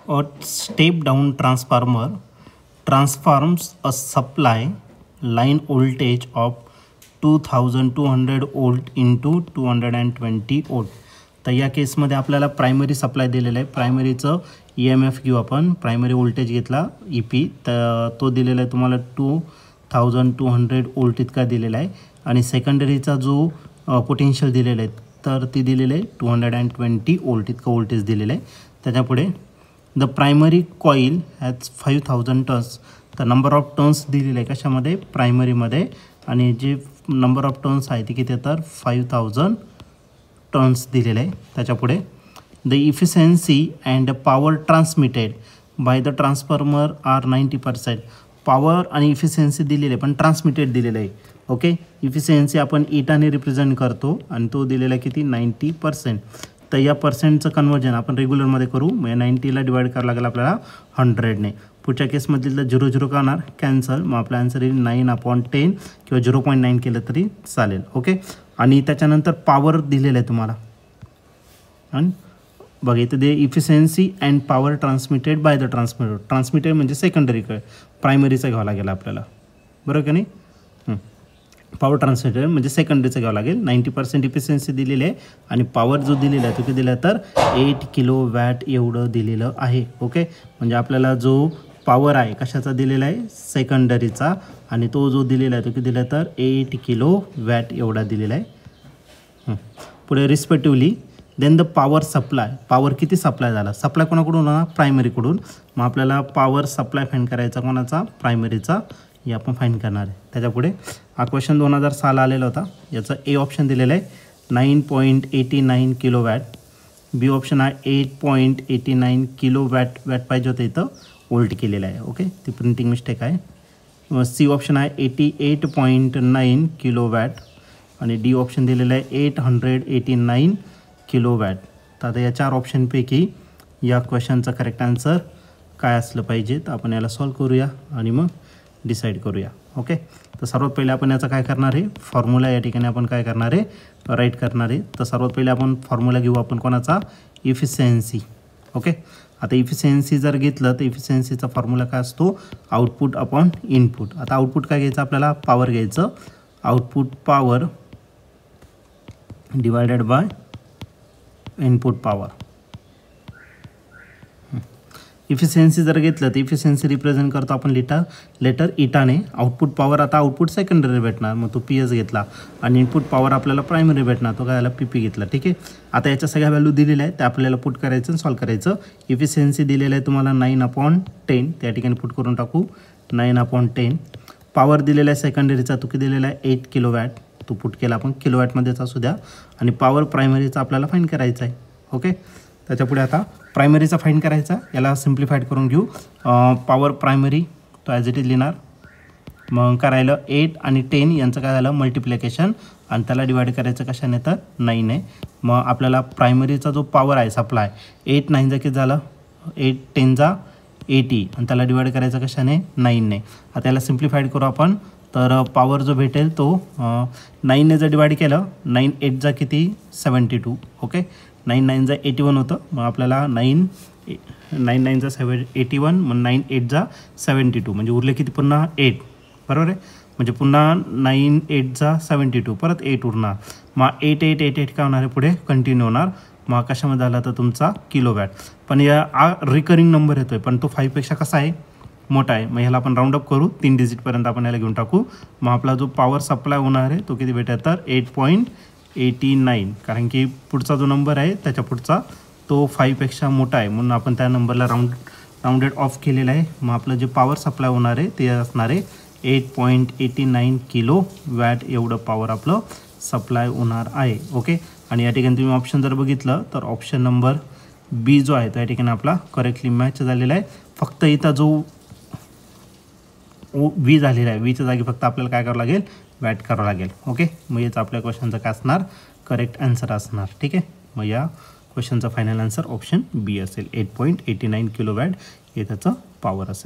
A step down transformer transforms a supply line voltage of 2200 volt into 220 volt. तर या केसमध्ये आपल्याला primary supply दिलेला आहे. प्रायमरीचं EMF घेऊ आपण. प्रायमरी व्होल्टेज घेतला EP, तर तो दिलेला आहे तुम्हाला 2200 वोल्ट इतका दिलेला आहे. आणि सेकंडरीचा जो पोटेन्शियल दिलेला आहे तर ती दिलेलं आहे 220 वोल्ट इतकं व्होल्टेज दिलेलं आहे. त्याच्यापुढे the primary coil has 5000 turns. तर नंबर ऑफ टर्न्स दिलेले आहे कशामध्ये, प्रायमरीमध्ये, आणि जे नंबर ऑफ टर्न्स आहे ते किती, तर 5000 टर्न्स दिलेले आहे. त्याच्यापुढे the efficiency and power transmitted by the transformer are 90%. Power आणि इफिशियन्सी दिलेली आहे पण ट्रान्समिटेड दिलेलं आहे. ओके, इफिशियन्सी आपण इटाने रिप्रेझेंट करतो आणि तो दिलेला आहे किती, 90%. तर या पर्सेंटचं कन्वर्जन आपण रेग्युलरमध्ये करू. म्हणजे 90ला डिवाइड करावं लागेल आपल्याला 100ने. पुढच्या केसमधील 0 का होणार, कॅन्सल. मग आपला आन्सर येईल 9/10 किंवा 0.9 केलं तरी चालेल. ओके, आणि त्याच्यानंतर पॉवर दिलेलं आहे तुम्हाला. आणि बघा इथं the efficiency and power transmitted by the transmitter. Transmitted म्हणजे सेकंडरी, प्रायमरीचा घ्यावं लागेल आपल्याला, बरोबर का नाही. पॉवर ट्रान्समिटेड म्हणजे सेकंडरीचं घ्यावं लागेल. 90% इफिशियन्सी दिलेली आहे आणि पॉवर जो दिलेला आहे तो किती दिला आहे, तर 8 किलोवॅट एवढं दिलेलं आहे. ओके, म्हणजे आपल्याला जो पॉवर आहे कशाचा दिलेला आहे, सेकंडरीचा, आणि तो जो दिलेला आहे तो किती दिला आहे, तर 8 किलोवॅट एवढा दिलेला आहे. पुढे respectively then the power supply. Power किती सप्लाय झाला, सप्लाय कोणाकडून होणार, प्रायमरीकडून. मग आपल्याला पॉवर सप्लाय फाईंड करायचा कोणाचा, प्रायमरीचा, हे आपण फाईंड करणार आहे. त्याच्यापुढे हा क्वेश्चन 2006 आलेला होता. याचं ए ऑप्शन दिलेलं आहे 9.89 किलोवॅट, बी ऑप्शन आहे 8.89 किलोवॅट पाहिजे होतं, इथं वोल्ट केलेलं आहे. ओके, ती प्रिंटिंग मिस्टेक आहे. सी ऑप्शन आहे 88.9 किलोवॅट आणि डी ऑप्शन दिलेलं आहे 889 किलोवॅट. तर आता या 4 ऑप्शनपैकी या क्वेश्चनचा करेक्ट आन्सर काय असलं पाहिजे, तर आपण याला सॉल्व करूया आणि मग डिसाईड करूया. ओके, तर सर्वात पहिले आपण याचा काय करणार आहे, फॉर्म्युला या ठिकाणी आपण काय करणार आहे, राईट करणार आहे. तर सर्वात पहिले आपण फॉर्म्युला घेऊ आपण कोणाचा, इफिशियन्सी. ओके, आता इफिशियन्सी जर घेतलं तर इफिशियन्सीचा फॉर्म्युला काय असतो, आउटपुट अपॉन इनपुट. आता आउटपुट काय घ्यायचं आपल्याला, पॉवर घ्यायचं. Output power divided by input power. Efficiency जर घेतलं तर इफिशियन्सी रिप्रेझेंट करतो आपण लेटर इटाने. आउटपुट पॉवर आता आउटपुट सेकंडरी भेटणार, मग तो PS घेतला, आणि इनपुट पॉवर आपल्याला प्रायमरी भेटणार, तो काय झाला, PP घेतला. ठीक आहे, आता याच्या सगळ्या व्हॅल्यू दिलेल्या आहेत त्या आपल्याला पुट करायचं आणि सॉल्व करायचं. इफिशियन्सी दिलेलं आहे तुम्हाला 9/10, त्या ठिकाणी पुट करून टाकू 9/10. पॉवर दिलेला आहे सेकंडरीचा, तो किती दिलेला आहे 8 किलोवॅट, तो पुट केला आपण किलोवॅटमध्येच असू द्या. आणि पॉवर प्रायमरीचा आपल्याला फाईंड करायचा आहे. ओके, त्याच्यापुढे आता प्रायमरीचा फाईंड करायचा, याला सिम्प्लिफाईड करून घेऊ. पॉवर प्रायमरी तो ॲज इट इज लिहिणार. मग करायला 8 आणि 10 यांचं काय झालं, मल्टिप्लिकेशन, आणि त्याला डिवाइड करायचं कशाने, तर 9 आहे. मग आपल्याला प्रायमरीचा जो पॉवर आहे सप्लाय 8 9 किती झालं, 8 10 80, आणि त्याला डिवाइड करायचं कशाने, 9ने. आता याला सिम्प्लिफाईड करू आपण. तर पॉवर जो भेटेल तो 9ने जर डिवाइड केलं, 9 8 किती, 72. ओके, 9 9 81 होतं. मग आपल्याला 9 9 81, मग 9 8 72, म्हणजे उरले किती, पुन्हा 8, बरोबर आहे. म्हणजे पुन्हा 9 8 72, परत 8 उरणार. मग 8 8 8 8 काय होणार आहे, पुढे कंटिन्यू होणार. मग कशामध्ये झाला तर तुमचा किलोवॅट. पण या रिकरिंग नंबर येतोय, पण तो 5पेक्षा कसा आहे, मोठा आहे. मग ह्याला आपण राऊंड अप करू, 3 डिजिटपर्यंत आपण याला घेऊन टाकू. मग आपला जो पॉवर सप्लाय होणार आहे तो किती भेटेल, तर 8.89, कारण की पुढचा जो नंबर आहे त्याच्या पुढचा तो 5पेक्षा मोठा आहे, म्हणून आपण त्या नंबरला राऊंडेड ऑफ केलेला आहे. मग आपलं जे पॉवर सप्लाय होणार आहे ते असणार आहे 8.89 किलोवॅट एवढं पॉवर आपलं सप्लाय होणार आहे. ओके, आणि या ठिकाणी तुम्ही ऑप्शन जर बघितलं तर ऑप्शन नंबर बी जो आहे तो या ठिकाणी आपला करेक्टली मॅच झालेला आहे. फक्त इथं जो V झालेला आहे, Vच्या जागी फक्त आपल्याला काय करावं लागेल, वॅट करावं लागेल. ओके, मग याचं आपल्या क्वेश्चनचं काय असणार, करेक्ट आन्सर असणार. ठीक आहे, मग या क्वेश्चनचा फायनल आन्सर ऑप्शन बी असेल, 8.89 किलोवॅट हे त्याचं पॉवर असेल.